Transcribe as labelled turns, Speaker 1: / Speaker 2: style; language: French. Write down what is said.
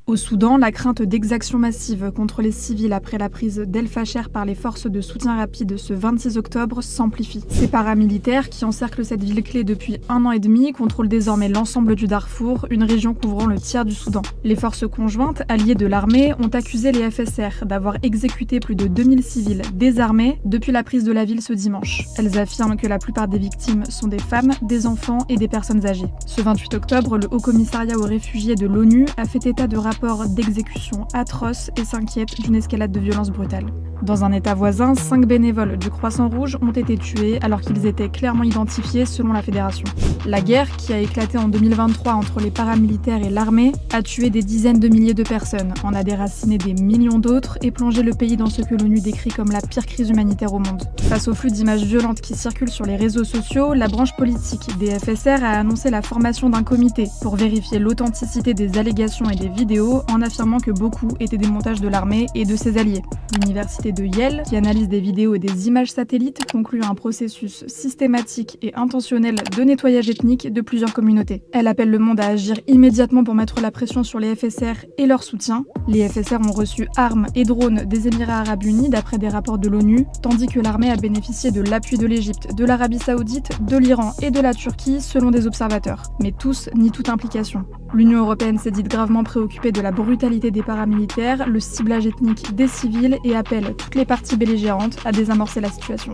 Speaker 1: Au Soudan, la crainte d'exactions massives contre les civils après la prise d'El Fasher par les forces de soutien rapide ce 26 octobre s'amplifie. Ces paramilitaires, qui encerclent cette ville clé depuis 1 an et demi, contrôlent désormais l'ensemble du Darfour, une région couvrant le tiers du Soudan. Les forces conjointes, alliées de l'armée, ont accusé les FSR d'avoir exécuté plus de 2000 civils désarmés depuis la prise de la ville ce dimanche. Elles affirment que la plupart des victimes sont des femmes, des enfants et des personnes âgées. Ce 28 octobre, le Haut Commissariat aux réfugiés de l'ONU a fait état de rapports d'exécutions atroces et s'inquiète d'une escalade de violences brutales. Dans un état voisin, 5 bénévoles du Croissant Rouge ont été tués alors qu'ils étaient clairement identifiés selon la Fédération. La guerre, qui a éclaté en 2023 entre les paramilitaires et l'armée, a tué des dizaines de milliers de personnes, en a déraciné des millions d'autres et plongé le pays dans ce que l'ONU décrit comme la pire crise humanitaire au monde. Face au flux d'images violentes qui circulent sur les réseaux sociaux, la branche politique des FSR a annoncé la formation d'un comité pour vérifier l'authenticité des allégations et des vidéos en affirmant que beaucoup étaient des montages de l'armée et de ses alliés. L'université de Yale, qui analyse des vidéos et des images satellites, conclut un processus systématique et intentionnel de nettoyage ethnique de plusieurs communautés. Elle appelle le monde à agir immédiatement pour mettre la pression sur les FSR et leur soutien. Les FSR ont reçu armes et drones des Émirats arabes unis d'après des rapports de l'ONU, tandis que l'armée a bénéficié de l'appui de l'Égypte, de l'Arabie saoudite, de l'Iran et de la Turquie selon des observateurs. Mais tous nient toute implication. L'Union européenne s'est dite gravement préoccupée de la brutalité des paramilitaires, le ciblage ethnique des civils et appelle toutes les parties belligérantes à désamorcer la situation.